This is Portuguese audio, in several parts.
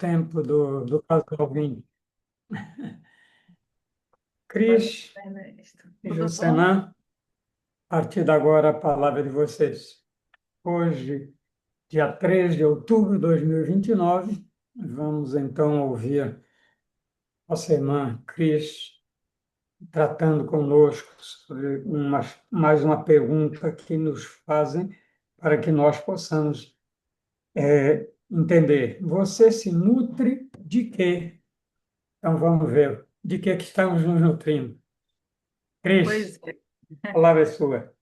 tempo do casal Vini. Boa noite, Cris Ernesto. e Tudo bom? Juscelin, a partir de agora a palavra é de vocês. Hoje, dia 3 de outubro de 2029, vamos então ouvir nossa irmã Cris tratando conosco sobre mais uma pergunta que nos fazem para que nós possamos entender. Você se nutre de quê? Então vamos ver de que estamos nos nutrindo. Cris, Pois é. a palavra é sua.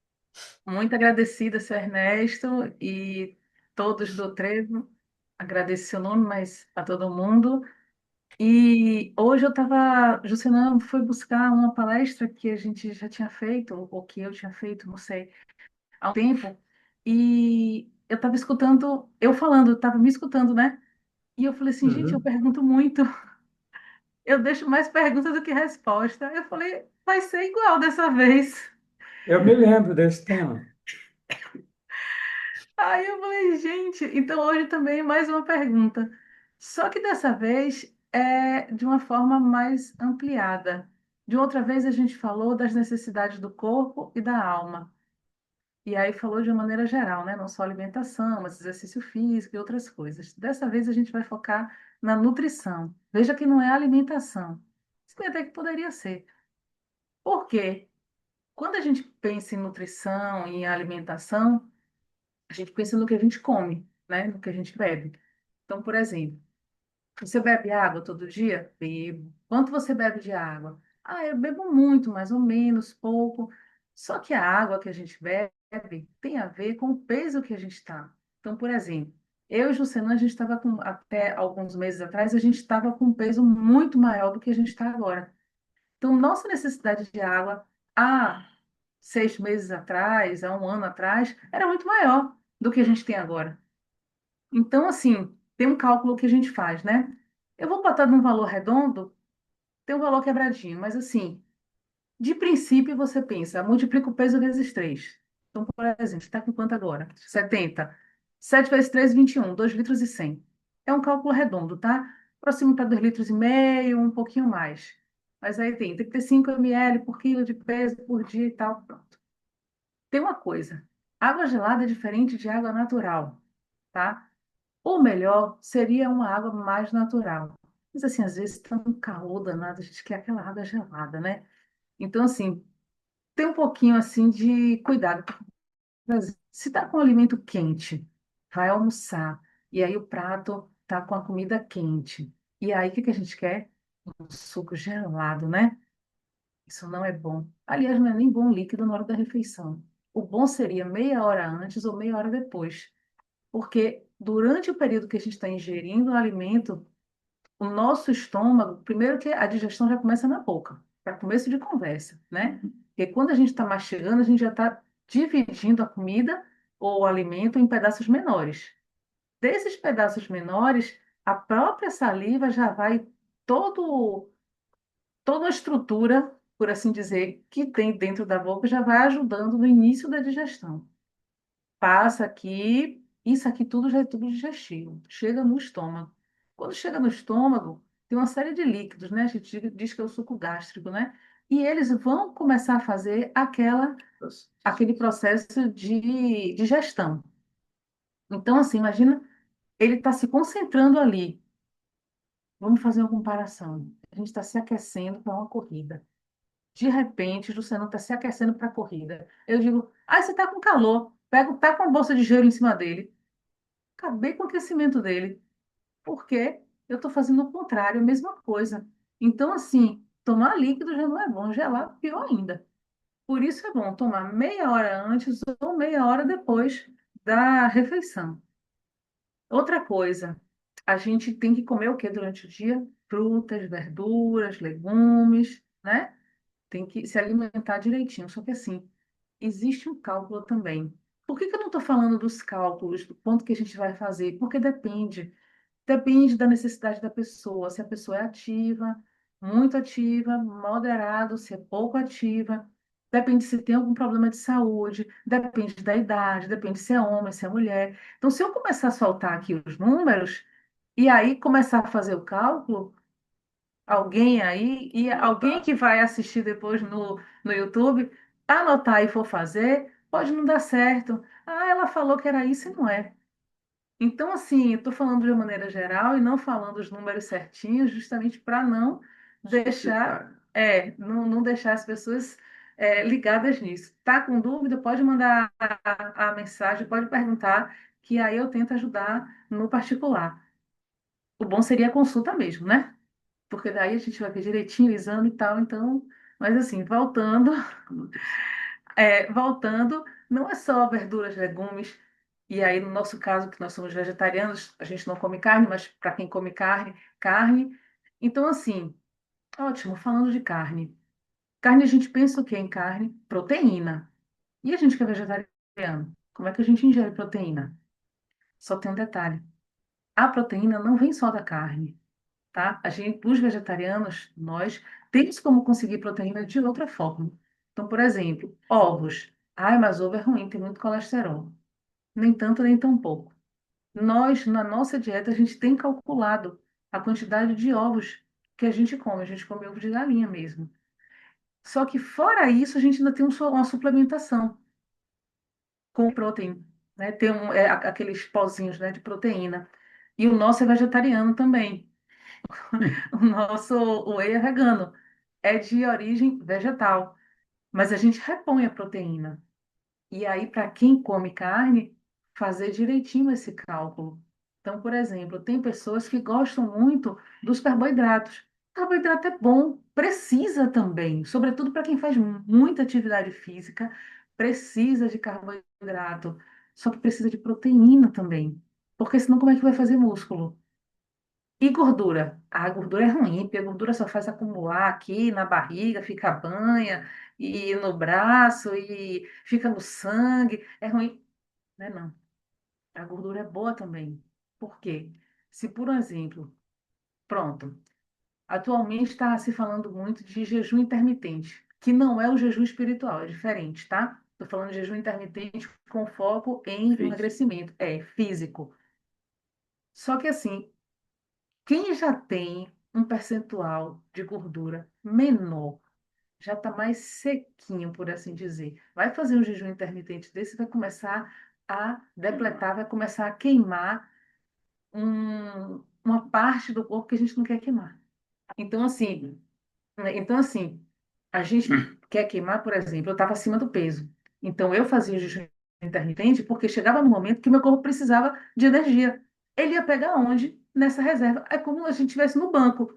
Muito agradecida, seu Ernesto, e todos do Trevo. Agradeço seu nome, mas a todo mundo. E hoje eu estava, Juscelino foi buscar uma palestra que a gente já tinha feito, ou que eu tinha feito, não sei, há um tempo, e eu estava escutando, eu falando, estava me escutando, né? E eu falei assim, gente, eu Uhum. pergunto muito, eu deixo mais perguntas do que resposta. Eu falei, vai ser igual dessa vez. Eu me lembro desse tema. Aí eu falei, gente, então hoje também mais uma pergunta. Só que dessa vez é de uma forma mais ampliada. De outra vez a gente falou das necessidades do corpo e da alma. E aí falou de uma maneira geral, né? Não só alimentação, mas exercício físico e outras coisas. Dessa vez a gente vai focar na nutrição. Veja que não é alimentação. Se bem até que poderia ser. Por quê? Quando a gente pensa em nutrição e em alimentação, a gente pensa no que a gente come, né? No que a gente bebe. Então, por exemplo, você bebe água todo dia? Bebo. Quanto você bebe de água? Ah, eu bebo muito, mais ou menos, pouco. Só que a água que a gente bebe tem a ver com o peso que a gente está. Então, por exemplo, eu e Jucena, a gente estava com, até alguns meses atrás, a gente estava com um peso muito maior do que a gente está agora. Então, nossa necessidade de água há 6 meses atrás, há um ano atrás, era muito maior do que a gente tem agora. Então, assim, tem um cálculo que a gente faz, né? Eu vou botar num valor redondo, tem um valor quebradinho, mas assim, de princípio você pensa, multiplica o peso vezes 3. Então, por exemplo, você está com quanto agora? 70. 7 vezes 3, 21. 2 litros e 100. É um cálculo redondo, tá? Próximo para 2 litros e meio, um pouquinho mais. Mas aí tem que ter 5 ml por quilo de peso por dia e tal, pronto. Tem uma coisa, água gelada é diferente de água natural, tá? O melhor seria uma água mais natural. Mas assim, às vezes está um calor danado, a gente quer aquela água gelada, né? Então, assim, tem um pouquinho assim de cuidado. Por exemplo, se está com alimento quente, vai almoçar, e aí o prato está com a comida quente. E aí, o que que a gente quer? Um suco gelado, né? Isso não é bom. Aliás, não é nem bom líquido na hora da refeição. O bom seria meia hora antes ou meia hora depois. Porque durante o período que a gente está ingerindo o alimento, o nosso estômago, primeiro que a digestão já começa na boca, para começo de conversa, né? Porque quando a gente está mastigando, a gente já está dividindo a comida ou o alimento em pedaços menores. Desses pedaços menores, a própria saliva já vai todo, toda a estrutura, por assim dizer, que tem dentro da boca, já vai ajudando no início da digestão. Passa aqui, isso aqui tudo já é tudo digestivo, chega no estômago. Quando chega no estômago, tem uma série de líquidos, né? A gente diz que é o suco gástrico, né? E eles vão começar a fazer aquele processo de digestão. Então, assim, imagina, ele está se concentrando ali. Vamos fazer uma comparação. A gente está se aquecendo para uma corrida. De repente, o Luciano está se aquecendo para a corrida. Eu digo, ah, você está com calor. Pega uma bolsa de gelo em cima dele. Acabei com o aquecimento dele, porque eu estou fazendo o contrário, a mesma coisa. Então, assim, tomar líquido já não é bom, gelar pior ainda. Por isso é bom tomar meia hora antes ou meia hora depois da refeição. Outra coisa, a gente tem que comer o que durante o dia? Frutas, verduras, legumes, né? Tem que se alimentar direitinho. Só que assim, existe um cálculo também. Por que que eu não estou falando dos cálculos, do quanto que a gente vai fazer? Porque depende. Depende da necessidade da pessoa. Se a pessoa é ativa, muito ativa, moderado, se é pouco ativa. Depende se tem algum problema de saúde, depende da idade, depende se é homem, se é mulher. Então, se eu começar a soltar aqui os números, E aí começar a fazer o cálculo, alguém aí, e alguém que vai assistir depois no YouTube, anotar e for fazer, pode não dar certo. Ah, ela falou que era isso e não é. Então, assim, eu estou falando de uma maneira geral e não falando os números certinhos, justamente para não deixar, não deixar as pessoas ligadas nisso. Tá com dúvida? Pode mandar a mensagem, pode perguntar, que aí eu tento ajudar no particular. O bom seria a consulta mesmo, né? Porque daí a gente vai ver direitinho o exame e tal, então, mas assim, voltando, não é só verduras, legumes, e aí no nosso caso, que nós somos vegetarianos, a gente não come carne, mas para quem come carne, carne. Então, assim, ótimo, falando de carne. Carne, a gente pensa o que em carne? Proteína. E a gente que é vegetariano, como é que a gente ingere proteína? Só tem um detalhe: a proteína não vem só da carne, tá? A gente, os vegetarianos, nós temos como conseguir proteína de outra forma. Então, por exemplo, ovos. Ai, mas ovo é ruim, tem muito colesterol. Nem tanto, nem tão pouco. Nós, na nossa dieta, a gente tem calculado a quantidade de ovos que a gente come. A gente come ovo de galinha mesmo. Só que, fora isso, a gente ainda tem uma suplementação com proteína, né? Tem aqueles pozinhos, né, de proteína. E o nosso é vegetariano também. O nosso whey é vegano, é de origem vegetal, mas a gente repõe a proteína. E aí, para quem come carne, fazer direitinho esse cálculo. Então, por exemplo, tem pessoas que gostam muito dos carboidratos. Carboidrato é bom, precisa também, sobretudo para quem faz muita atividade física, precisa de carboidrato, só que precisa de proteína também, porque senão como é que vai fazer músculo? E gordura? A gordura é ruim, porque a gordura só faz acumular aqui na barriga, fica banha, e no braço, e fica no sangue. É ruim, né? Não. A gordura é boa também. Por quê? Se, por exemplo, pronto, atualmente está se falando muito de jejum intermitente, que não é o jejum espiritual, é diferente, tá? Estou falando de jejum intermitente com foco em emagrecimento, é físico. Só que assim, quem já tem um percentual de gordura menor, já está mais sequinho, por assim dizer, vai fazer um jejum intermitente desse, vai começar a depletar, vai começar a queimar uma parte do corpo que a gente não quer queimar. Então, assim, então, assim, a gente quer queimar, por exemplo, eu estava acima do peso. Então, eu fazia jejum intermitente porque chegava no momento que meu corpo precisava de energia. Ele ia pegar onde? Nessa reserva. É como a gente estivesse no banco.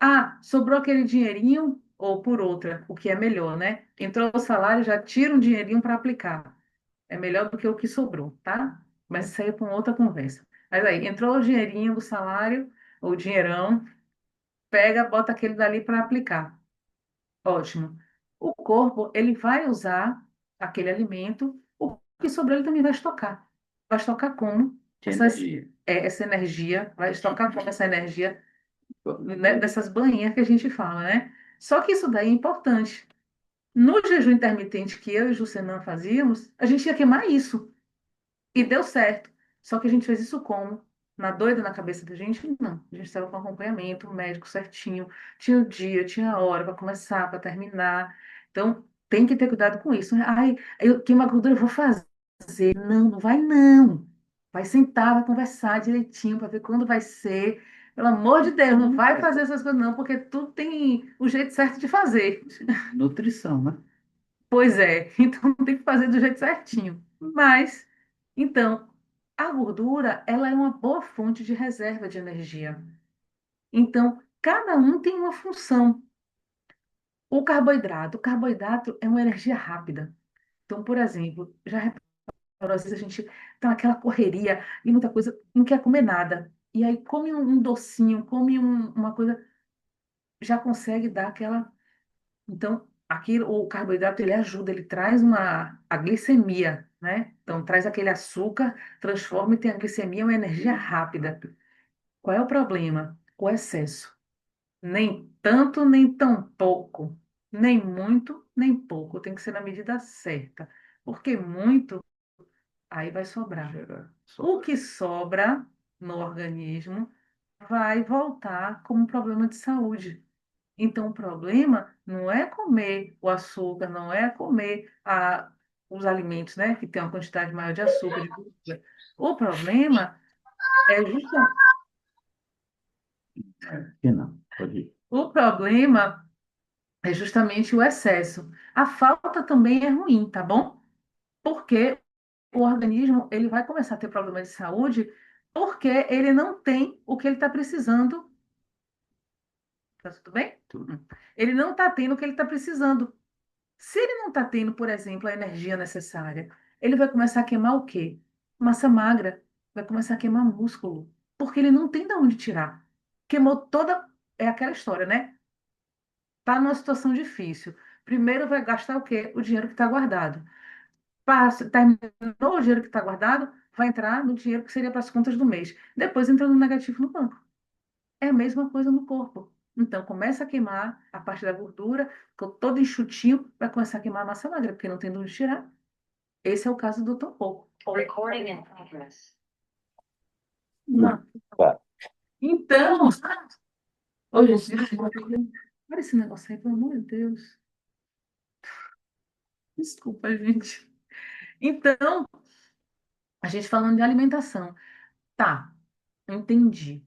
Ah, sobrou aquele dinheirinho, ou por outra, o que é melhor, né? Entrou o salário, já tira um dinheirinho para aplicar. É melhor do que o que sobrou, tá? Mas isso aí é para outra conversa. Mas aí, entrou o dinheirinho do salário, ou dinheirão, pega, bota aquele dali para aplicar. Ótimo. O corpo, ele vai usar aquele alimento, o que sobrou ele também vai estocar. Vai estocar como? Essa energia, vai estocar como essa energia, né, dessas banhinhas que a gente fala, né? Só que isso daí é importante. No jejum intermitente que eu e o Jucenã fazíamos, a gente ia queimar isso. E deu certo. Só que a gente fez isso como? Na doida na cabeça da gente? Não. A gente estava com acompanhamento, um médico certinho. Tinha o dia, tinha a hora para começar, para terminar. Então, tem que ter cuidado com isso. Ai, eu queimo a gordura, eu vou fazer. Não, não vai não. Vai sentar, vai conversar direitinho para ver quando vai ser. Pelo amor de Deus, não vai fazer essas coisas não, porque tudo tem o jeito certo de fazer. Nutrição, né? Pois é, então tem que fazer do jeito certinho. Mas, então, a gordura, ela é uma boa fonte de reserva de energia. Então, cada um tem uma função. O carboidrato é uma energia rápida. Então, por exemplo, já reparou, às vezes a gente tá naquela correria e muita coisa, não quer comer nada. E aí come um docinho, come uma coisa, já consegue dar aquela. Então, aquilo, o carboidrato ele ajuda, ele traz a glicemia, né? Então, traz aquele açúcar, transforma e tem a glicemia, uma energia rápida. Qual é o problema? O excesso. Nem tanto, nem tão pouco. Nem muito, nem pouco. Tem que ser na medida certa. Porque muito, aí vai sobrar. Gerar. O que sobra no organismo vai voltar como um problema de saúde. Então, o problema não é comer o açúcar, não é comer os alimentos, né, que tem uma quantidade maior de açúcar, de gordura. O problema é justamente, Que não, pode ir. o problema é justamente o excesso. A falta também é ruim, tá bom? Porque o organismo ele vai começar a ter problema de saúde porque ele não tem o que ele está precisando. Tá tudo bem? Tudo. Ele não está tendo o que ele está precisando. Se ele não está tendo, por exemplo, a energia necessária, ele vai começar a queimar o quê? Massa magra, vai começar a queimar músculo, porque ele não tem de onde tirar. Queimou toda. É aquela história, né? Tá numa situação difícil. Primeiro vai gastar o quê? O dinheiro que está guardado. Terminou o dinheiro que está guardado, vai entrar no dinheiro que seria para as contas do mês. Depois entra no negativo no banco. É a mesma coisa no corpo. Então, começa a queimar a parte da gordura, ficou todo enxutinho, vai começar a queimar a massa magra, porque não tem de onde tirar. Esse é o caso do topo. Recording in progress. Não. Tá. Então, hoje, olha esse negócio aí, pelo amor de Deus. Desculpa, gente. Então, a gente falando de alimentação. Tá, entendi.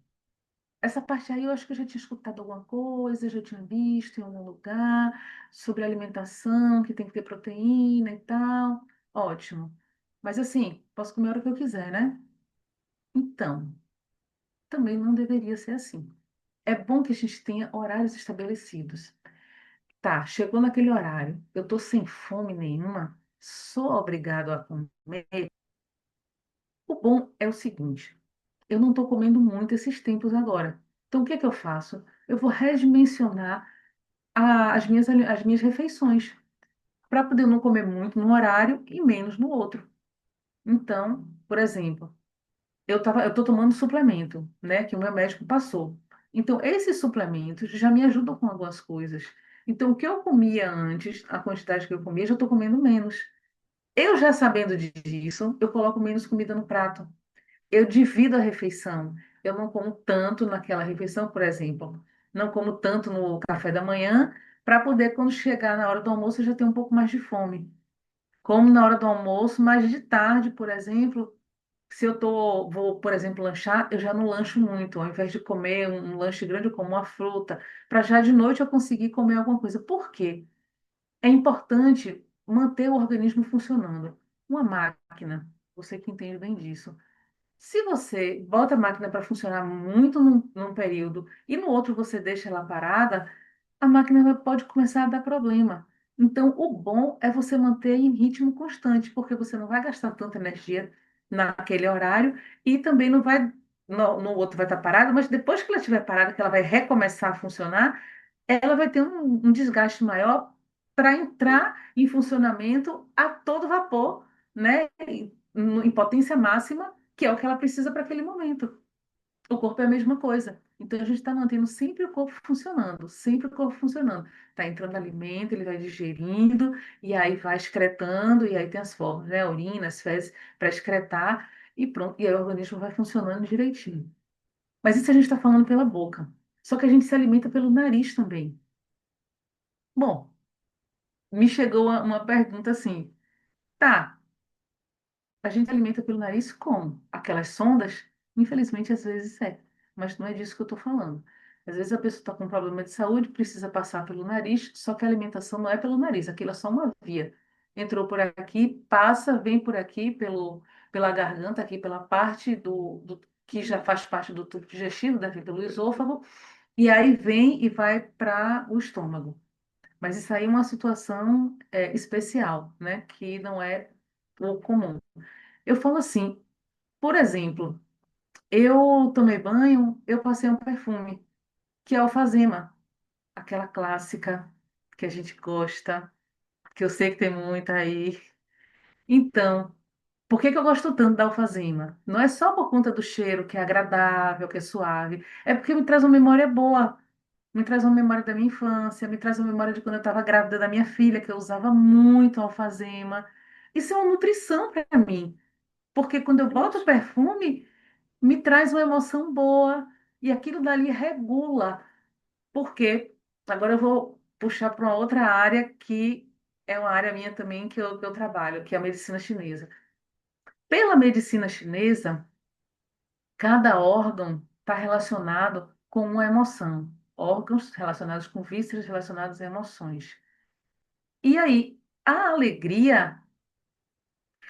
Essa parte aí eu acho que eu já tinha escutado alguma coisa, já tinha visto em algum lugar sobre alimentação, que tem que ter proteína e tal. Ótimo. Mas assim, posso comer a hora que eu quiser, né? Então, também não deveria ser assim. É bom que a gente tenha horários estabelecidos. Tá, chegou naquele horário, eu tô sem fome nenhuma, sou obrigado a comer. O bom é o seguinte, eu não estou comendo muito esses tempos agora. Então, o que é que eu faço? Eu vou redimensionar as minhas refeições, para poder não comer muito num horário e menos no outro. Então, por exemplo, eu estou tomando suplemento, né, que o meu médico passou. Então, esses suplementos já me ajudam com algumas coisas. Então, o que eu comia antes, a quantidade que eu comia, já estou comendo menos. Eu já sabendo disso, eu coloco menos comida no prato. Eu divido a refeição. Eu não como tanto naquela refeição, por exemplo. Não como tanto no café da manhã, para poder, quando chegar na hora do almoço, eu já ter um pouco mais de fome. Como na hora do almoço, mais de tarde, por exemplo, se vou, por exemplo, lanchar, eu já não lancho muito. Ao invés de comer um lanche grande, eu como uma fruta, para já de noite eu conseguir comer alguma coisa. Por quê? É importante manter o organismo funcionando. Uma máquina, você que entende bem disso. Se você bota a máquina para funcionar muito num período e no outro você deixa ela parada, a máquina pode começar a dar problema. Então, o bom é você manter em ritmo constante, porque você não vai gastar tanta energia naquele horário e também não vai, no outro vai estar parada, mas depois que ela estiver parada, que ela vai recomeçar a funcionar, ela vai ter um desgaste maior para entrar em funcionamento a todo vapor, né? Em potência máxima, que é o que ela precisa para aquele momento. O corpo é a mesma coisa. Então, a gente está mantendo sempre o corpo funcionando, sempre o corpo funcionando. Está entrando alimento, ele vai digerindo, e aí vai excretando, e aí tem as formas, né? Urina, as fezes, para excretar, e pronto. E aí o organismo vai funcionando direitinho. Mas isso a gente está falando pela boca. Só que a gente se alimenta pelo nariz também. Bom, me chegou uma pergunta assim, tá, a gente alimenta pelo nariz como? Aquelas sondas? Infelizmente, às vezes é, mas não é disso que eu estou falando. Às vezes a pessoa está com um problema de saúde, precisa passar pelo nariz, só que a alimentação não é pelo nariz, aquilo é só uma via. Entrou por aqui, passa, vem por aqui, pela garganta, aqui pela parte que já faz parte do tubo digestivo, daqui pelo esôfago, e aí vem e vai para o estômago. Mas isso aí é uma situação especial, né? Que não é o comum. Eu falo assim, por exemplo, eu tomei banho, eu passei um perfume, que é alfazema, aquela clássica que a gente gosta, que eu sei que tem muita aí. Então, por que que eu gosto tanto da alfazema? Não é só por conta do cheiro, que é agradável, que é suave, é porque me traz uma memória boa, me traz uma memória da minha infância, me traz uma memória de quando eu estava grávida da minha filha, que eu usava muito alfazema. Isso é uma nutrição para mim, porque quando eu boto perfume, me traz uma emoção boa. E aquilo dali regula. Por quê? Agora eu vou puxar para uma outra área que é uma área minha também que eu trabalho, que é a medicina chinesa. Pela medicina chinesa, cada órgão está relacionado com uma emoção. Órgãos relacionados com vísceras relacionados a emoções. E aí, a alegria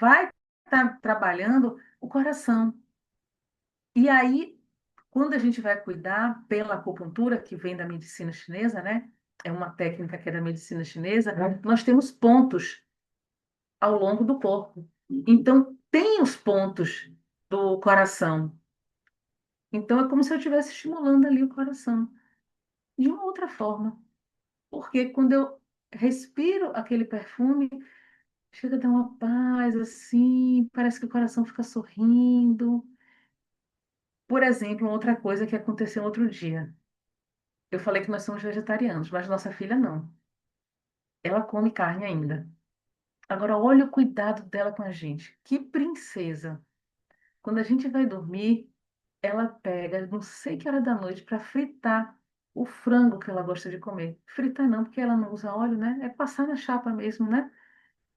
vai estar trabalhando o coração. E aí, quando a gente vai cuidar pela acupuntura, que vem da medicina chinesa, né? É uma técnica que é da medicina chinesa, nós temos pontos ao longo do corpo. Então, tem os pontos do coração. Então, é como se eu estivesse estimulando ali o coração de uma outra forma. Porque quando eu respiro aquele perfume, chega a dar uma paz assim, parece que o coração fica sorrindo. Por exemplo, outra coisa que aconteceu outro dia. Eu falei que nós somos vegetarianos, mas nossa filha não. Ela come carne ainda. Agora, olha o cuidado dela com a gente. Que princesa! Quando a gente vai dormir, ela pega, não sei que hora da noite, para fritar o frango que ela gosta de comer. Fritar não, porque ela não usa óleo, né? É passar na chapa mesmo, né?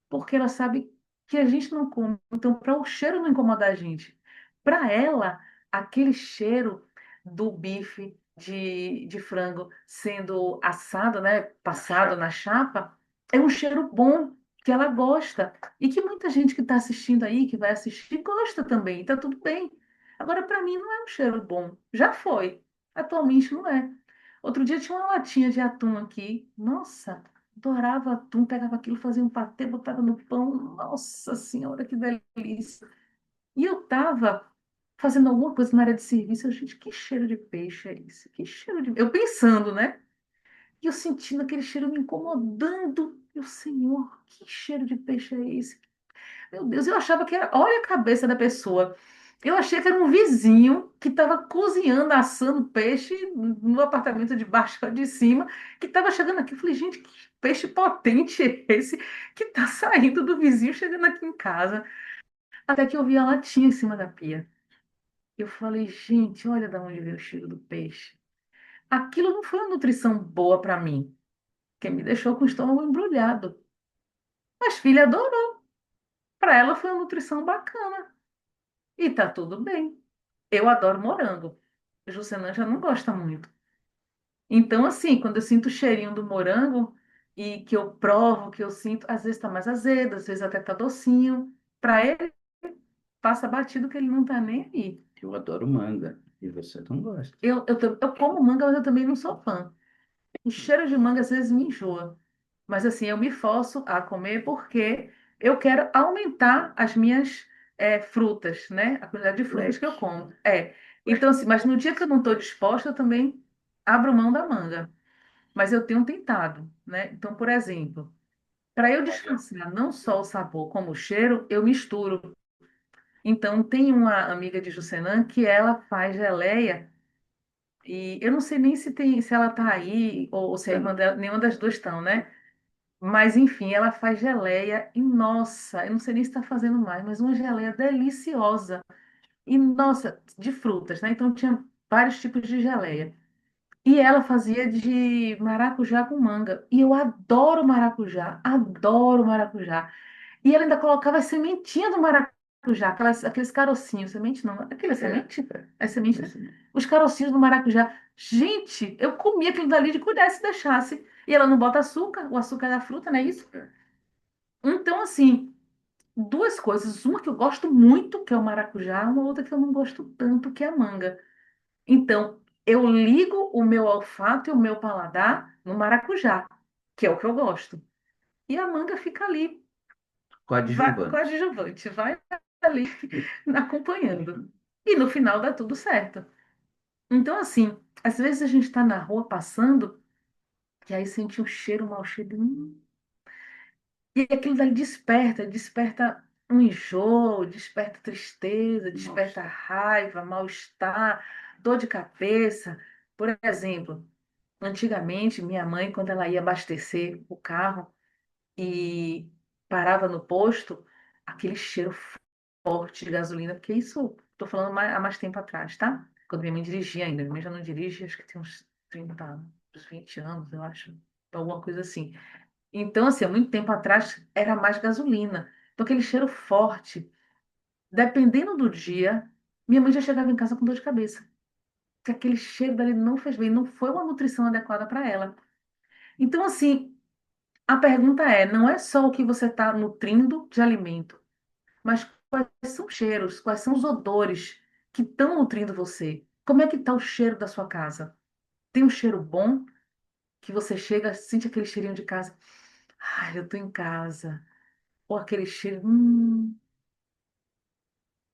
Porque ela sabe que a gente não come. Então, para o cheiro não incomodar a gente, para ela, aquele cheiro do bife de frango sendo assado, né, passado na chapa, é um cheiro bom que ela gosta e que muita gente que está assistindo aí, que vai assistir, gosta também. Tá tudo bem. Agora, para mim, não é um cheiro bom. Já foi. Atualmente não é. Outro dia tinha uma latinha de atum aqui. Nossa, adorava atum, pegava aquilo, fazia um patê, botava no pão. Nossa Senhora, que delícia. E eu estava fazendo alguma coisa na área de serviço. Eu, gente, que cheiro de peixe é esse? Que cheiro de... Eu pensando, né? E eu sentindo aquele cheiro me incomodando. Meu Senhor, que cheiro de peixe é esse? Meu Deus, eu achava que era. Olha a cabeça da pessoa. Eu achei que era um vizinho que estava cozinhando, assando peixe no apartamento de baixo ou de cima, que estava chegando aqui. Eu falei, gente, que peixe potente é esse que está saindo do vizinho, chegando aqui em casa? Até que eu vi a latinha em cima da pia. Eu falei, gente, olha de onde veio o cheiro do peixe. Aquilo não foi uma nutrição boa para mim, que me deixou com o estômago embrulhado. Mas filha adorou. Para ela foi uma nutrição bacana. E tá tudo bem. Eu adoro morango. Juscelã já não gosta muito. Então, assim, quando eu sinto o cheirinho do morango e que eu provo, que eu sinto, às vezes tá mais azedo, às vezes até tá docinho. Para ele, passa batido que ele não tá nem aí. Eu adoro manga. E você não gosta. Eu como manga, mas eu também não sou fã. O cheiro de manga às vezes me enjoa. Mas assim, eu me forço a comer porque eu quero aumentar as minhas frutas, né? A quantidade de frutas que eu como. É. Então, assim, mas no dia que eu não estou disposta, eu também abro mão da manga. Mas eu tenho tentado, né? Então, por exemplo, para eu descansar não só o sabor como o cheiro, eu misturo. Então, tem uma amiga de Juscenan que ela faz geleia e eu não sei nem se ela tá aí ou se a irmã dela, nenhuma das duas estão, né? Mas enfim, ela faz geleia e nossa, eu não sei nem se está fazendo mais, mas uma geleia deliciosa. E nossa, de frutas, né? Então tinha vários tipos de geleia. E ela fazia de maracujá com manga. E eu adoro maracujá, adoro maracujá. E ela ainda colocava a sementinha do maracujá, aqueles carocinhos, semente não, aquele é semente? É semente, né? Os carocinhos do maracujá. Gente, eu comia aquilo dali de colher se deixasse. E ela não bota açúcar, o açúcar é da fruta, não é isso? Então, assim, duas coisas. Uma que eu gosto muito, que é o maracujá, uma outra que eu não gosto tanto, que é a manga. Então, eu ligo o meu olfato e o meu paladar no maracujá, que é o que eu gosto. E a manga fica ali, vai, Coadjuvante. coadjuvante, vai ali acompanhando. E no final dá tudo certo. Então, assim, às vezes a gente está na rua passando, e aí sente um cheiro, um mau cheiro. E aquilo dali desperta um enjoo, desperta tristeza, desperta raiva, mal-estar, dor de cabeça. Por exemplo, antigamente, minha mãe, quando ela ia abastecer o carro e parava no posto, aquele cheiro forte de gasolina, porque isso, estou falando há mais tempo atrás, tá? quando minha mãe dirigia ainda. Minha mãe já não dirige, acho que tem uns 30, uns 20 anos, eu acho. Alguma coisa assim. Então, assim, há muito tempo atrás era mais gasolina. Então, aquele cheiro forte, dependendo do dia, minha mãe já chegava em casa com dor de cabeça. Que aquele cheiro dali não fez bem, não foi uma nutrição adequada para ela. Então, assim, a pergunta é, não é só o que você está nutrindo de alimento, mas quais são os cheiros, quais são os odores que estão nutrindo você? Como é que está o cheiro da sua casa? Tem um cheiro bom que você chega, sente aquele cheirinho de casa. Ai, eu tô em casa. Ou aquele cheiro,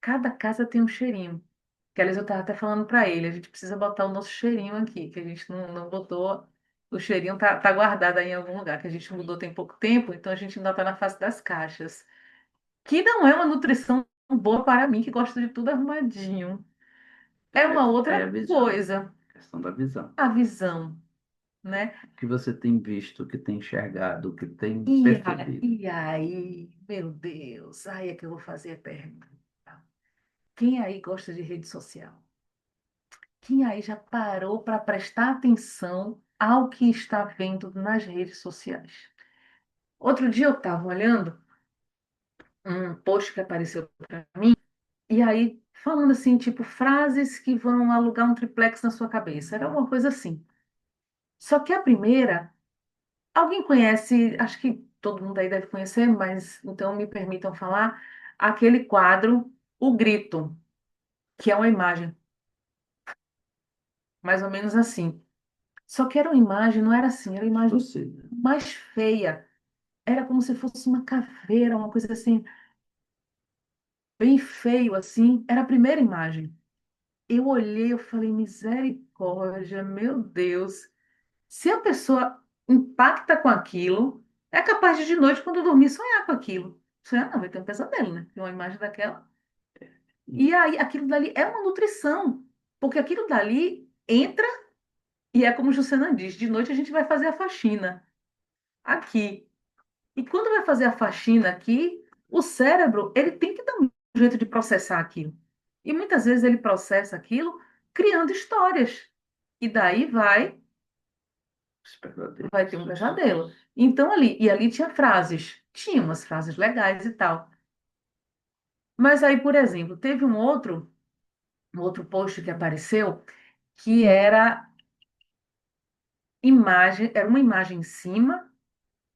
cada casa tem um cheirinho. Que aliás eu estava até falando para ele, a gente precisa botar o nosso cheirinho aqui, que a gente não botou. O cheirinho tá guardado aí em algum lugar, que a gente mudou tem pouco tempo, então a gente ainda está na face das caixas. Que não é uma nutrição boa para mim, que gosto de tudo arrumadinho. É uma É a outra visão, coisa, questão da visão. a visão, né? O que você tem visto, o que tem enxergado, o que tem E, percebido. e aí, meu Deus, aí é que eu vou fazer a pergunta. Quem aí gosta de rede social? Quem aí já parou para prestar atenção ao que está vendo nas redes sociais? Outro dia eu estava olhando um post que apareceu para mim, e aí falando assim, tipo, frases que vão alugar um triplex na sua cabeça. Era alguma coisa assim. Só que a primeira, alguém conhece, acho que todo mundo aí deve conhecer, mas então me permitam falar, aquele quadro, O Grito, que é uma imagem, mais ou menos assim. Só que era uma imagem, não era assim, era uma imagem Você, né? mais feia. Era como se fosse uma caveira, uma coisa assim, bem feio assim. Era a primeira imagem. Eu olhei, eu falei, misericórdia, meu Deus. Se a pessoa impacta com aquilo, é capaz de noite, quando dormir, sonhar com aquilo. Sonhar não, vai ter um pesadelo, né? Tem uma imagem daquela. E aí, aquilo dali é uma nutrição. Porque aquilo dali entra, e é como o Jucena diz, de noite a gente vai fazer a faxina aqui. E quando vai fazer a faxina aqui, o cérebro, ele tem que dar um jeito de processar aquilo. E muitas vezes ele processa aquilo criando histórias. E daí Os pesadelos. vai ter um pesadelo. Então ali tinha frases, tinha umas frases legais e tal. Mas aí, por exemplo, teve um outro post que apareceu que era uma imagem em cima,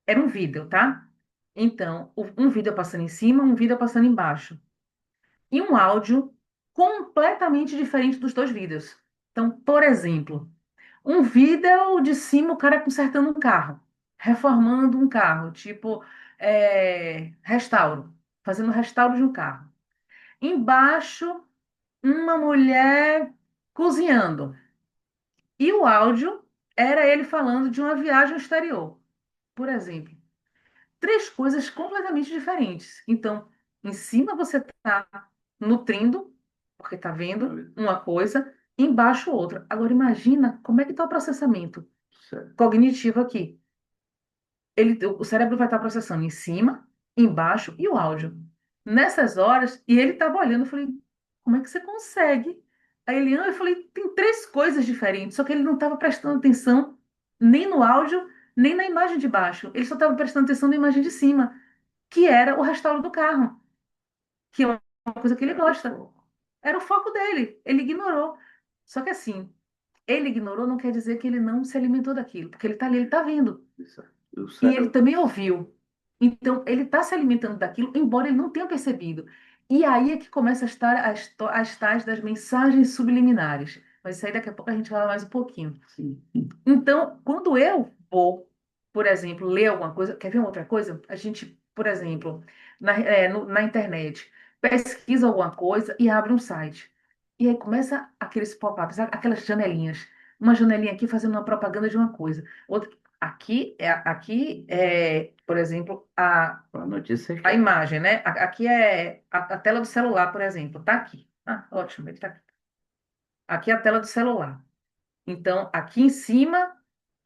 era um vídeo, tá? Então, um vídeo passando em cima, um vídeo passando embaixo. E um áudio completamente diferente dos dois vídeos. Então, por exemplo, um vídeo de cima, o cara consertando um carro, reformando um carro, tipo, restauro, fazendo restauro de um carro. Embaixo, uma mulher cozinhando. E o áudio era ele falando de uma viagem ao exterior, por exemplo. Três coisas completamente diferentes. Então, em cima você está nutrindo, porque está vendo uma coisa, embaixo outra. Agora, imagina como é que está o processamento Certo. cognitivo aqui. O cérebro vai estar processando em cima, embaixo e o áudio. Nessas horas, e ele estava olhando, eu falei, como é que você consegue? Aí ele, eu falei, tem três coisas diferentes, só que ele não estava prestando atenção nem no áudio, nem na imagem de baixo. Ele só estava prestando atenção na imagem de cima, que era o restauro do carro, que é uma coisa que ele gosta. Era o foco dele, ele ignorou. Só que assim, ele ignorou não quer dizer que ele não se alimentou daquilo, porque ele está ali, ele está vendo. Isso. O E ele cérebro. também ouviu. Então, ele está se alimentando daquilo, embora ele não tenha percebido. E aí é que começa a estar as tais das mensagens subliminares. Mas isso aí daqui a pouco a gente fala mais um pouquinho. Sim. Então, quando eu vou, por exemplo, ler alguma coisa, quer ver uma outra coisa? A gente, por exemplo, na internet, pesquisa alguma coisa e abre um site. E aí começa aqueles pop-ups, aquelas janelinhas. Uma janelinha aqui fazendo uma propaganda de uma coisa. Outra, aqui é, por exemplo, A notícia é a que imagem, né? Aqui é a tela do celular, por exemplo. Tá aqui. Ah, ótimo, ele tá aqui. Aqui é a tela do celular. Então, aqui em cima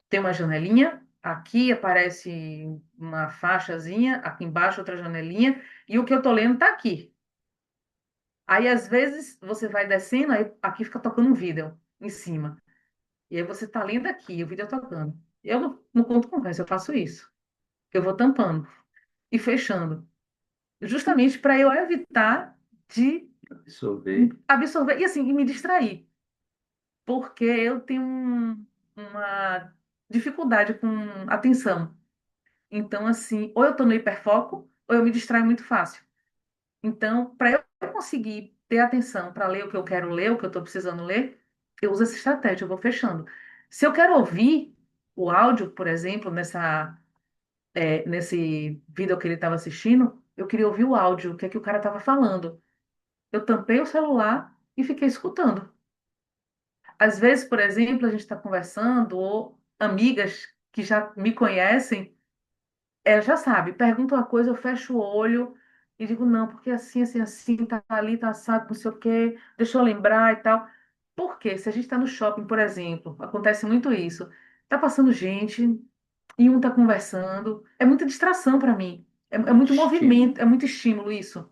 tem uma janelinha, aqui aparece uma faixazinha, aqui embaixo outra janelinha, e o que eu estou lendo está aqui. Aí, às vezes, você vai descendo, aí aqui fica tocando um vídeo em cima. E aí você tá lendo aqui, o vídeo tocando. Eu não conto conversa, eu faço isso. Eu vou tampando e fechando. Justamente para eu evitar de Absorver. absorver e assim, e me distrair. Porque eu tenho uma dificuldade com atenção. Então, assim, ou eu estou no hiperfoco, ou eu me distraio muito fácil. Então, para eu conseguir ter atenção para ler o que eu quero ler, o que eu estou precisando ler, eu uso essa estratégia, eu vou fechando. Se eu quero ouvir o áudio, por exemplo, nesse vídeo que ele estava assistindo, eu queria ouvir o áudio, o que é que o cara estava falando. Eu tampei o celular e fiquei escutando. Às vezes, por exemplo, a gente está conversando, ou amigas que já me conhecem, já sabe, pergunta uma coisa, eu fecho o olho e digo, não, porque assim, assim, tá ali, tá assado, não sei o quê, deixa eu lembrar e tal. Por quê? Se a gente está no shopping, por exemplo, acontece muito isso. Tá passando gente e um tá conversando, é muita distração para mim. É muito Estímulo. movimento, é muito estímulo isso.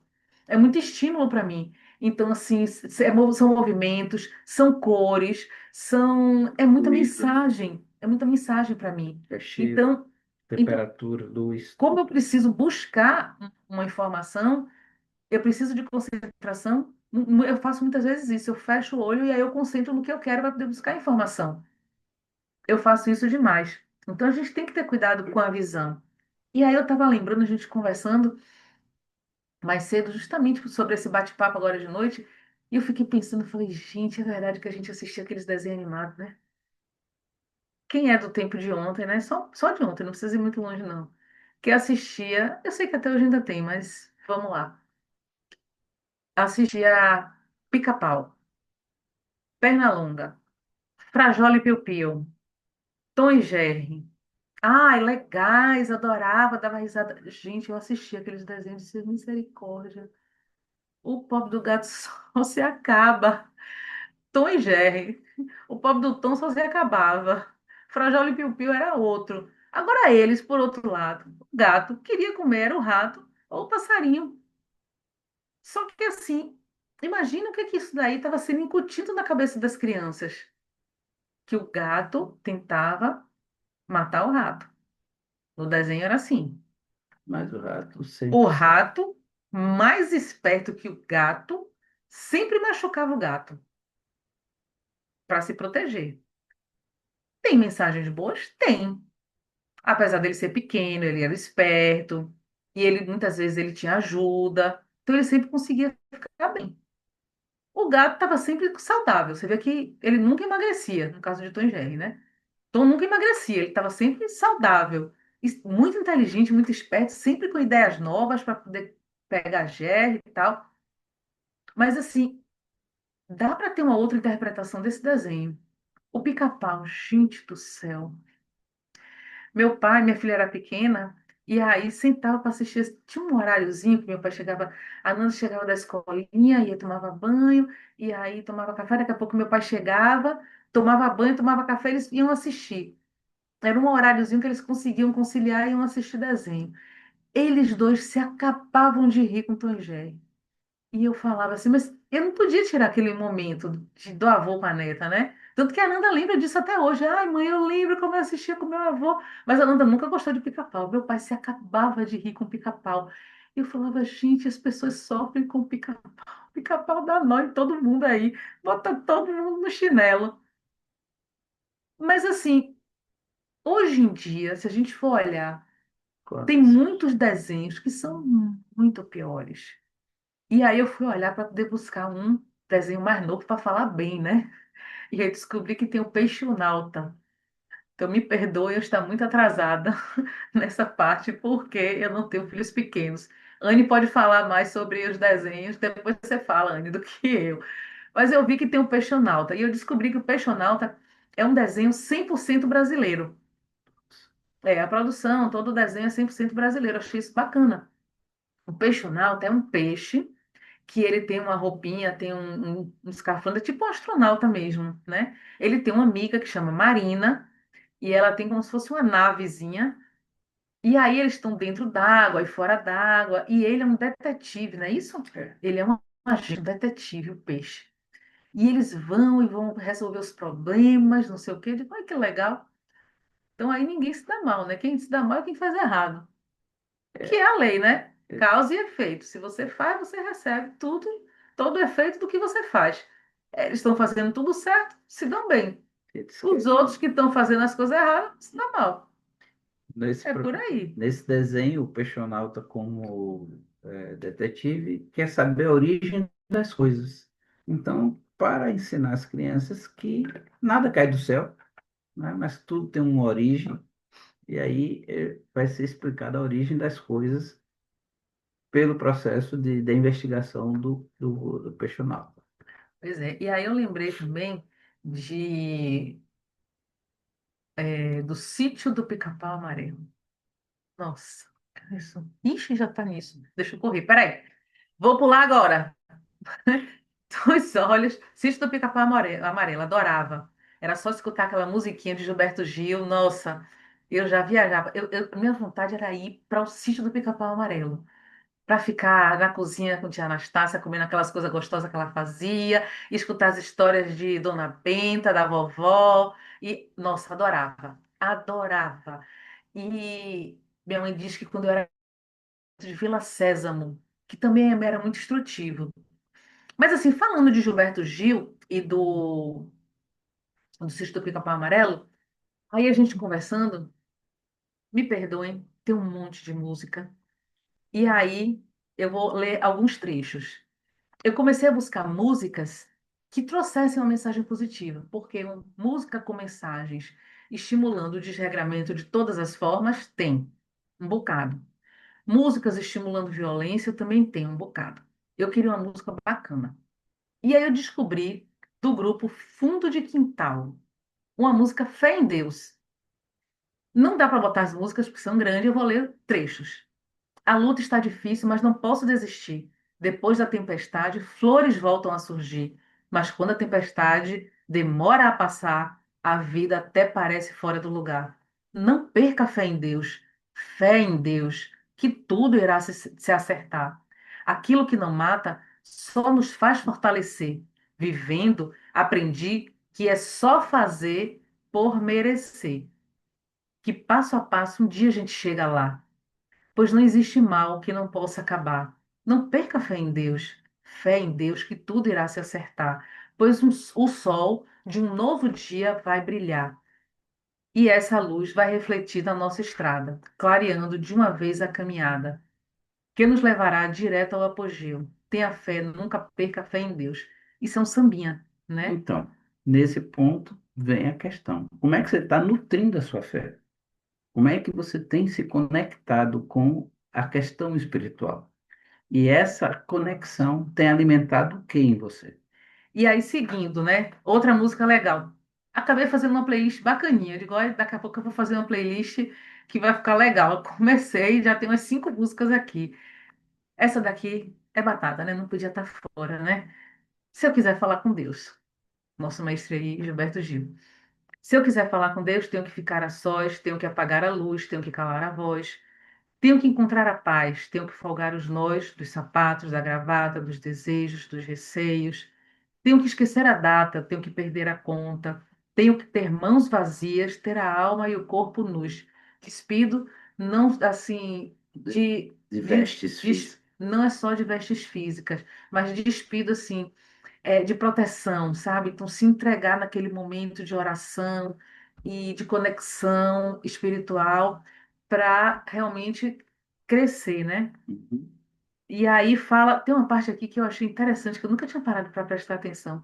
É muito estímulo para mim. Então, assim, são movimentos, são cores, Ruído, é muita mensagem para mim. é cheiro, Então, então, temperatura, luz. como eu preciso buscar uma informação, eu preciso de concentração. Eu faço muitas vezes isso, eu fecho o olho e aí eu concentro no que eu quero para poder buscar informação. Eu faço isso demais. Então a gente tem que ter cuidado com a visão. E aí eu estava lembrando, a gente conversando mais cedo, justamente sobre esse bate-papo agora de noite, e eu fiquei pensando, falei, gente, é verdade que a gente assistia aqueles desenhos animados, né? Quem é do tempo de ontem, né? Só de ontem, não precisa ir muito longe, não. Que assistia, eu sei que até hoje ainda tem, mas vamos lá. Assistia Pica-Pau, Pernalonga, Frajola e Piu-Piu, Tom e Jerry. Ai, legais, adorava, dava risada. Gente, eu assistia aqueles desenhos de misericórdia. O pobre do gato só se acaba. Tom e Jerry. O pobre do Tom só se acabava. Frajola e Piu-Piu era outro. Agora eles, por outro lado, o gato queria comer era o rato ou o passarinho. Só que assim, imagina o que que isso daí estava sendo incutido na cabeça das crianças. Que o gato tentava matar o rato. No desenho era assim. Mas o rato O sempre sabe. rato, mais esperto que o gato, sempre machucava o gato para se proteger. Tem mensagens boas? Tem. Apesar dele ser pequeno, ele era esperto e ele muitas vezes ele tinha ajuda, então ele sempre conseguia ficar bem. O gato estava sempre saudável. Você vê que ele nunca emagrecia, no caso de Tom e Jerry, né? Tom nunca emagrecia, ele estava sempre saudável, muito inteligente, muito esperto, sempre com ideias novas para poder pegar Jerry e tal. Mas assim, dá para ter uma outra interpretação desse desenho. O pica-pau, gente do céu. Meu pai, minha filha era pequena, e aí sentava para assistir. Tinha um horáriozinho que meu pai chegava, a Nanda chegava da escolinha, ia tomava banho, e aí tomava café. Daqui a pouco meu pai chegava, tomava banho, tomava café, eles iam assistir. Era um horáriozinho que eles conseguiam conciliar e iam assistir desenho. Eles dois se acabavam de rir com Tom e Jerry. E eu falava assim, mas eu não podia tirar aquele momento do avô com a neta, né? Tanto que a Nanda lembra disso até hoje. Ai, mãe, eu lembro como eu assistia com meu avô. Mas a Nanda nunca gostou de pica-pau. Meu pai se acabava de rir com pica-pau. E eu falava, gente, as pessoas sofrem com pica-pau. Pica-pau dá nó em todo mundo aí. Bota todo mundo no chinelo. Mas assim, hoje em dia, se a gente for olhar, tem Quantas? muitos desenhos que são muito piores. E aí eu fui olhar para poder buscar um desenho mais novo para falar bem, né? E aí descobri que tem o Peixonauta. Então me perdoe eu estar muito atrasada nessa parte, porque eu não tenho filhos pequenos. Anne pode falar mais sobre os desenhos, depois você fala, Anne, do que eu. Mas eu vi que tem o Peixonauta, e eu descobri que o Peixonauta é um desenho 100% brasileiro. É, a produção, todo o desenho é 100% brasileiro. Eu achei isso bacana. O Peixonauta é um peixe que ele tem uma roupinha, tem um escafandro, é tipo um astronauta mesmo, né? Ele tem uma amiga que chama Marina, e ela tem como se fosse uma navezinha, e aí eles estão dentro d'água e fora d'água, e ele é um detetive, não é isso? É. Ele é um Imagina, um detetive, o peixe. E eles vão e vão resolver os problemas, não sei o quê. Eu digo, ai, que legal. Então aí ninguém se dá mal, né? Quem se dá mal é quem faz errado. Que é a lei, né? É, Causa e efeito. Se você faz, você recebe tudo, todo o efeito do que você faz. Eles estão fazendo tudo certo, se dão bem. eles Os querem. outros que estão fazendo as coisas erradas se dão mal. Nesse, É por aí. nesse desenho, o peixonauta, como detetive, quer saber a origem das coisas. Então, para ensinar as crianças que nada cai do céu, né? Mas tudo tem uma origem, e aí vai ser explicada a origem das coisas pelo processo da investigação do peixonauta. Pois é. E aí eu lembrei também do Sítio do Pica-Pau Amarelo. Nossa, que isso. Ixi, já tá nisso. Deixa eu correr. Peraí. Vou pular agora. Dois olhos. Sítio do Pica-Pau Amarelo. Adorava. Era só escutar aquela musiquinha de Gilberto Gil. Nossa, eu já viajava. Minha vontade era ir para o Sítio do Pica-Pau Amarelo. Para ficar na cozinha com tia Anastácia, comendo aquelas coisas gostosas que ela fazia, e escutar as histórias de Dona Benta, da vovó. E, nossa, adorava. Adorava. E minha mãe diz que quando eu era de Vila Sésamo, que também era muito instrutivo. Mas assim, falando de Gilberto Gil e do Sítio do Pica-Pau Amarelo, aí a gente conversando, me perdoem, tem um monte de música. E aí eu vou ler alguns trechos. Eu comecei a buscar músicas que trouxessem uma mensagem positiva, porque música com mensagens estimulando o desregramento de todas as formas tem um bocado. Músicas estimulando violência também tem um bocado. Eu queria uma música bacana. E aí eu descobri do grupo Fundo de Quintal, uma música Fé em Deus. Não dá para botar as músicas porque são grandes, eu vou ler trechos. A luta está difícil, mas não posso desistir. Depois da tempestade, flores voltam a surgir. Mas quando a tempestade demora a passar, a vida até parece fora do lugar. Não perca a fé em Deus, que tudo irá se acertar. Aquilo que não mata só nos faz fortalecer. Vivendo, aprendi que é só fazer por merecer. Que passo a passo um dia a gente chega lá, pois não existe mal que não possa acabar. Não perca fé em Deus que tudo irá se acertar, pois o sol de um novo dia vai brilhar, e essa luz vai refletir na nossa estrada, clareando de uma vez a caminhada, que nos levará direto ao apogeu. Tenha fé, nunca perca a fé em Deus. Isso é um sambinha, né? Então, nesse ponto vem a questão. Como é que você está nutrindo a sua fé? Como é que você tem se conectado com a questão espiritual? E essa conexão tem alimentado o que em você? E aí, seguindo, né? Outra música legal. Acabei fazendo uma playlist bacaninha. Eu digo, olha, daqui a pouco eu vou fazer uma playlist que vai ficar legal. Eu comecei, já tem umas 5 músicas aqui. Essa daqui é batata, né? Não podia estar fora, né? Se eu quiser falar com Deus, nosso mestre aí, Gilberto Gil. Se eu quiser falar com Deus, tenho que ficar a sós, tenho que apagar a luz, tenho que calar a voz, tenho que encontrar a paz, tenho que folgar os nós dos sapatos, da gravata, dos desejos, dos receios. Tenho que esquecer a data, tenho que perder a conta, tenho que ter mãos vazias, ter a alma e o corpo nus. Despido, não assim, De vestes físicas. não é só de vestes físicas, mas despido assim, de proteção, sabe? Então, se entregar naquele momento de oração e de conexão espiritual para realmente crescer, né? Uhum. E aí fala, tem uma parte aqui que eu achei interessante, que eu nunca tinha parado para prestar atenção.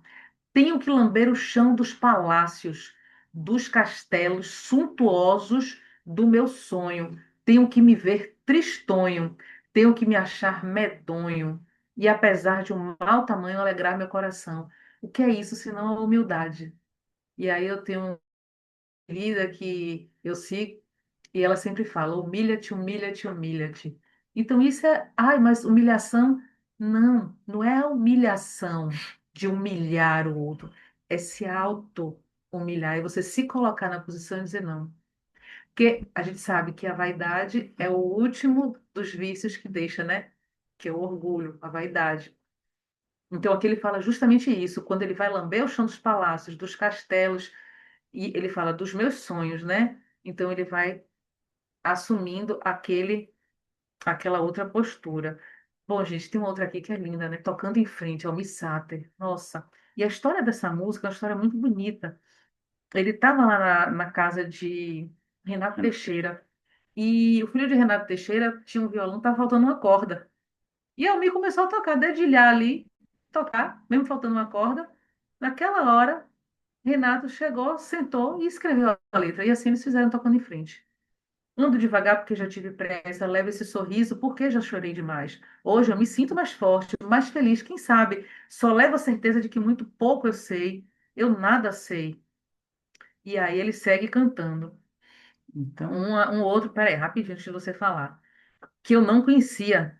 Tenho que lamber o chão dos palácios, dos castelos suntuosos do meu sonho. Tenho que me ver tristonho, tenho que me achar medonho, e apesar de um mau tamanho, alegrar meu coração. O que é isso, senão a humildade? E aí eu tenho uma querida que eu sigo, e ela sempre fala: humilha-te, humilha-te, humilha-te. Então isso é, ai, mas humilhação? Não, não é a humilhação de humilhar o outro, é se auto-humilhar e você se colocar na posição e dizer não. Porque a gente sabe que a vaidade é o último dos vícios que deixa, né? Que é o orgulho, a vaidade. Então aqui ele fala justamente isso, quando ele vai lamber o chão dos palácios, dos castelos, e ele fala dos meus sonhos, né? Então ele vai assumindo aquela outra postura. Bom, gente, tem uma outra aqui que é linda, né? Tocando em frente ao Miss Sater. Nossa. E a história dessa música é uma história muito bonita. Ele estava lá na casa de Renato Teixeira. E o filho de Renato Teixeira tinha um violão, estava faltando uma corda. E a Almir começou a tocar, dedilhar ali, tocar, mesmo faltando uma corda. Naquela hora, Renato chegou, sentou e escreveu a letra. E assim eles fizeram tocando em frente. Ando devagar porque já tive pressa, levo esse sorriso porque já chorei demais. Hoje eu me sinto mais forte, mais feliz, quem sabe? Só levo a certeza de que muito pouco eu sei, eu nada sei. E aí ele segue cantando. Então, Um outro, peraí, rapidinho antes de você falar, que eu não conhecia.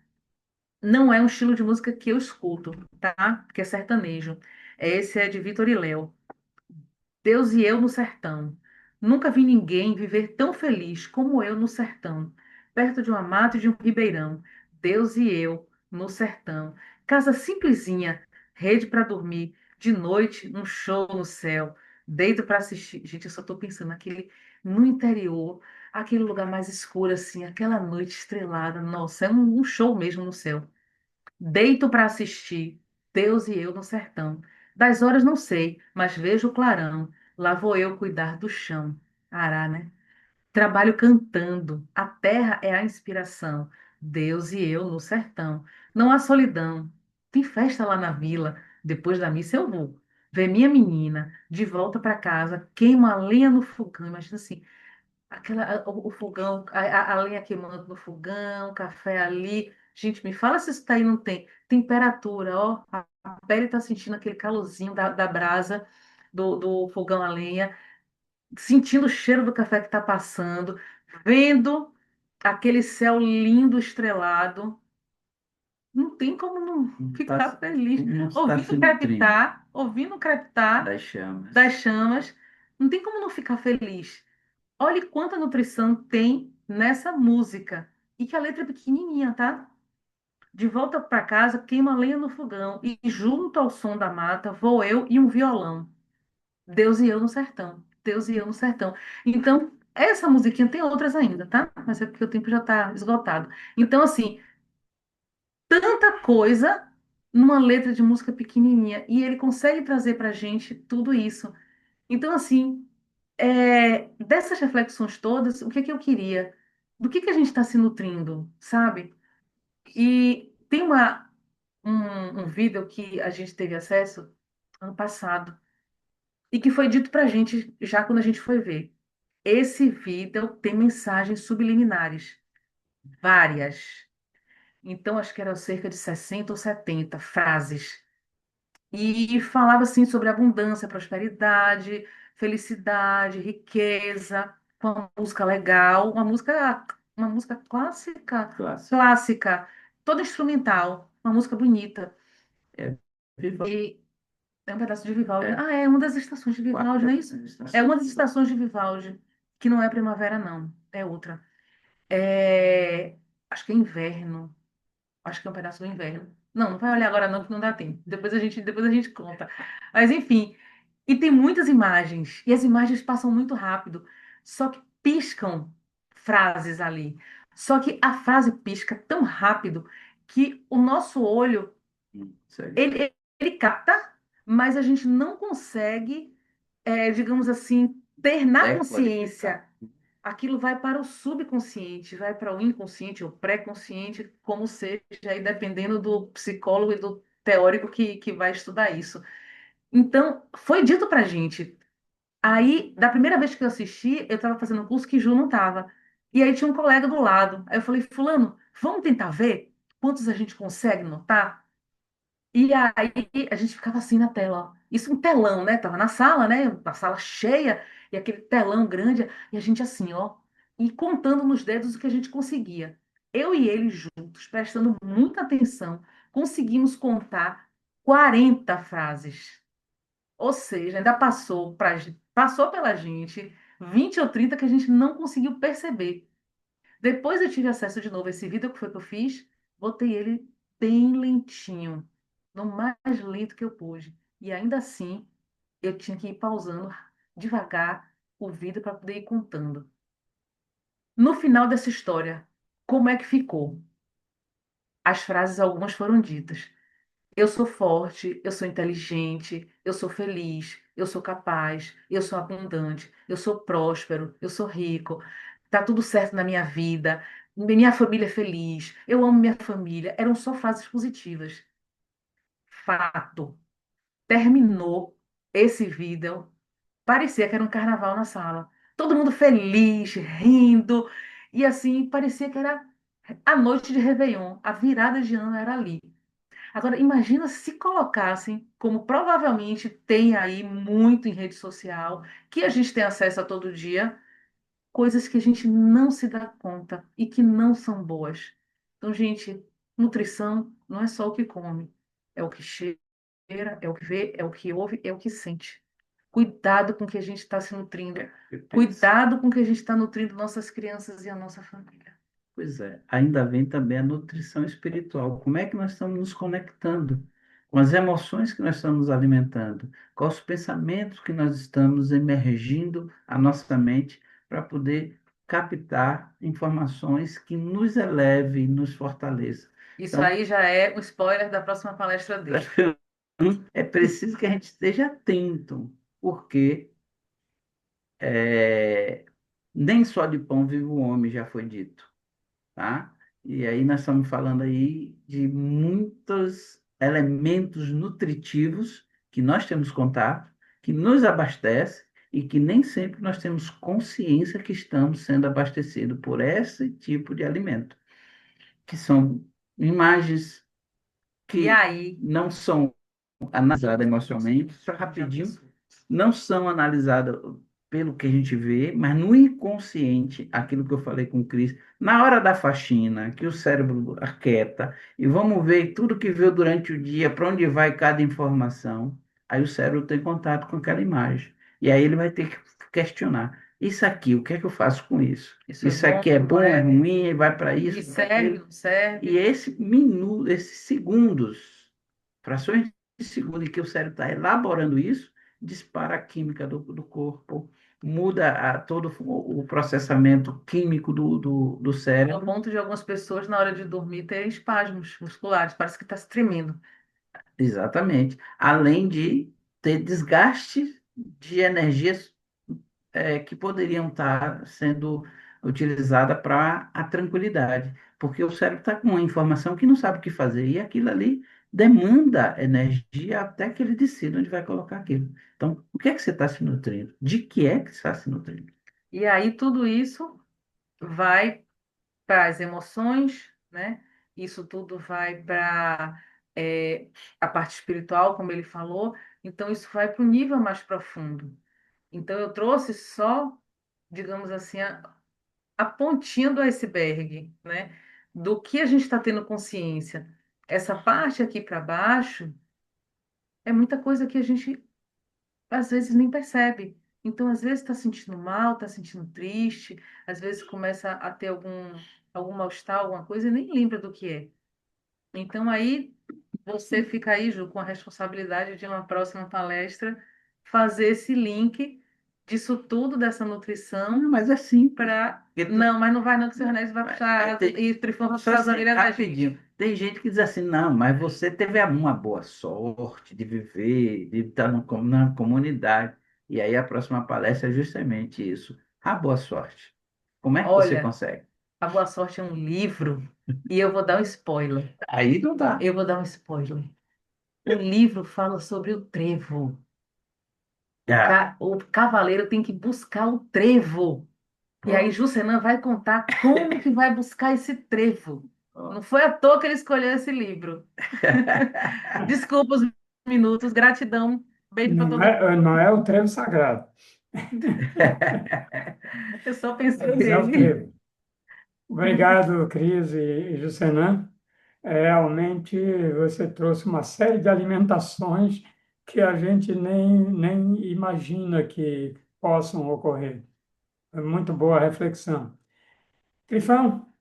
Não é um estilo de música que eu escuto, tá? Que é sertanejo. Esse é de Vitor e Léo. Deus e eu no sertão. Nunca vi ninguém viver tão feliz como eu no sertão, perto de uma mata e de um ribeirão. Deus e eu no sertão. Casa simplesinha, rede para dormir, de noite um show no céu. Deito para assistir. Gente, eu só tô pensando naquele no interior, aquele lugar mais escuro assim, aquela noite estrelada. Nossa, é um show mesmo no céu. Deito para assistir, Deus e eu no sertão. Das horas não sei, mas vejo o clarão. Lá vou eu cuidar do chão. Ará, né? Trabalho cantando. A terra é a inspiração. Deus e eu no sertão. Não há solidão. Tem festa lá na vila. Depois da missa eu vou. Ver minha menina de volta para casa. Queima a lenha no fogão. Imagina assim, o fogão, a lenha queimando no fogão, café ali. Gente, me fala se isso daí não tem temperatura, ó. A pele tá sentindo aquele calorzinho da brasa do fogão a lenha, sentindo o cheiro do café que tá passando, vendo aquele céu lindo estrelado. Não tem como não ficar feliz. não está se nutrindo Ouvindo o crepitar das chamas. das chamas, não tem como não ficar feliz. Olhe quanta nutrição tem nessa música. E que a letra é pequenininha, tá? De volta para casa, queima lenha no fogão. E junto ao som da mata, vou eu e um violão. Deus e eu no sertão. Deus e eu no sertão. Então, essa musiquinha tem outras ainda, tá? Mas é porque o tempo já está esgotado. Então, assim, tanta coisa numa letra de música pequenininha. E ele consegue trazer pra gente tudo isso. Então, assim, dessas reflexões todas, o que é que eu queria? Do que a gente está se nutrindo, sabe? E tem um vídeo que a gente teve acesso ano passado e que foi dito para a gente já quando a gente foi ver. Esse vídeo tem mensagens subliminares, várias. Então, acho que eram cerca de 60 ou 70 frases. E falava assim sobre abundância, prosperidade, felicidade, riqueza, com uma música legal, uma música clássica, Clássico. clássica, toda instrumental, uma música bonita. É Vivaldi. E é um pedaço de Vivaldi. É. Ah, é uma das estações de Vivaldi, não é isso? É uma das estações de Vivaldi, que não é primavera, não, é outra. É, acho que é inverno. Acho que é um pedaço do inverno. Não, não vai olhar agora não, que não dá tempo. Depois a gente conta. Mas enfim, e tem muitas imagens, e as imagens passam muito rápido, só que piscam frases ali. Só que a frase pisca tão rápido que o nosso olho, Sério. ele capta, mas a gente não consegue, digamos assim, ter na consciência. Aquilo vai para o subconsciente, vai para o inconsciente ou pré-consciente, como seja, aí dependendo do psicólogo e do teórico que vai estudar isso. Então, foi dito para gente. Aí, da primeira vez que eu assisti, eu estava fazendo um curso que Ju não estava. E aí tinha um colega do lado. Aí eu falei, Fulano, vamos tentar ver quantos a gente consegue notar? E aí a gente ficava assim na tela, ó. Isso um telão, né? Tava na sala, né? Na sala cheia, e aquele telão grande, e a gente assim, ó, e contando nos dedos o que a gente conseguia. Eu e ele juntos, prestando muita atenção, conseguimos contar 40 frases. Ou seja, ainda passou pela gente 20 ou 30 que a gente não conseguiu perceber. Depois eu tive acesso de novo a esse vídeo que foi que eu fiz, botei ele bem lentinho no mais lento que eu pude. E ainda assim, eu tinha que ir pausando devagar o vídeo para poder ir contando. No final dessa história, como é que ficou? As frases, algumas foram ditas. Eu sou forte, eu sou inteligente, eu sou feliz, eu sou capaz, eu sou abundante, eu sou próspero, eu sou rico, tá tudo certo na minha vida, minha família é feliz, eu amo minha família. Eram só frases positivas. Fato. Terminou esse vídeo, parecia que era um carnaval na sala. Todo mundo feliz, rindo, e assim, parecia que era a noite de Réveillon, a virada de ano era ali. Agora, imagina se colocassem, como provavelmente tem aí muito em rede social, que a gente tem acesso a todo dia, coisas que a gente não se dá conta e que não são boas. Então, gente, nutrição não é só o que come, é o que cheira, é o que vê, é o que ouve, é o que sente. Cuidado com o que a gente está se nutrindo. Cuidado com o que a gente está nutrindo nossas crianças e a nossa família. Pois é, ainda vem também a nutrição espiritual. Como é que nós estamos nos conectando com as emoções que nós estamos nos alimentando, com os pensamentos que nós estamos emergindo a nossa mente para poder captar informações que nos eleve e nos fortaleça. Isso Então, aí já é um spoiler da próxima palestra dele. é preciso que a gente esteja atento, porque nem só de pão vive o homem, já foi dito, tá? E aí nós estamos falando aí de muitos elementos nutritivos que nós temos contato, que nos abastece e que nem sempre nós temos consciência que estamos sendo abastecidos por esse tipo de alimento, que são imagens E que aí, não são analisadas emocionalmente, só rapidinho, não são analisadas pelo que a gente vê, mas no inconsciente, aquilo que eu falei com o Cris, na hora da faxina, que o cérebro aquieta, e vamos ver tudo que viu durante o dia, para onde vai cada informação, aí o cérebro tem contato com aquela imagem. E aí ele vai ter que questionar. Isso aqui, o que é que eu faço com isso? isso é Isso bom, aqui é bom, não é é? ruim, vai para Me isso, para serve, aquilo. não serve? E esse minuto, esses segundos, frações de segundo em que o cérebro está elaborando isso, dispara a química do corpo, muda todo o processamento químico do Ao cérebro. ponto de algumas pessoas, na hora de dormir, terem espasmos musculares, parece que está se tremendo. Exatamente. Além de ter desgaste de energias que poderiam estar sendo utilizadas para a tranquilidade, porque o cérebro está com uma informação que não sabe o que fazer, e aquilo ali demanda energia até que ele decida onde vai colocar aquilo. Então, o que é que você está se nutrindo? De que é que você está se nutrindo? E aí tudo isso vai para as emoções, né? Isso tudo vai para a parte espiritual, como ele falou. Então, isso vai para o nível mais profundo. Então, eu trouxe só, digamos assim, a pontinha do iceberg, né? Do que a gente está tendo consciência. Essa parte aqui para baixo é muita coisa que a gente às vezes nem percebe. Então, às vezes está sentindo mal, está sentindo triste, às vezes começa a ter algum mal-estar, alguma coisa e nem lembra do que é. Então, aí você fica aí, Ju, com a responsabilidade de uma próxima palestra fazer esse link disso tudo, dessa nutrição, Não, mas é simples. para. Porque Não, mas não vai não, que o seu Renério vai puxar e o Trifão vai só puxar as assim, orelhas da gente. rapidinho. Tem gente que diz assim, não, mas você teve uma boa sorte de viver, de estar na comunidade. E aí a próxima palestra é justamente isso. A boa sorte. Como é que você Olha, consegue? A Boa Sorte é um livro e eu vou dar um spoiler. Aí não dá. Eu vou dar um spoiler. O livro fala sobre o trevo. Ah, O cavaleiro tem que buscar o trevo. E aí Juscenan vai contar como que vai buscar esse trevo. Não foi à toa que ele escolheu esse livro. Desculpa os minutos, gratidão. Beijo para todo mundo. Não é o trevo sagrado, Eu só pensei mas é o nele. trevo. Obrigado, Cris e Juscenan. Realmente você trouxe uma série de alimentações que a gente nem imagina que possam ocorrer. É muito boa a reflexão. Trifão,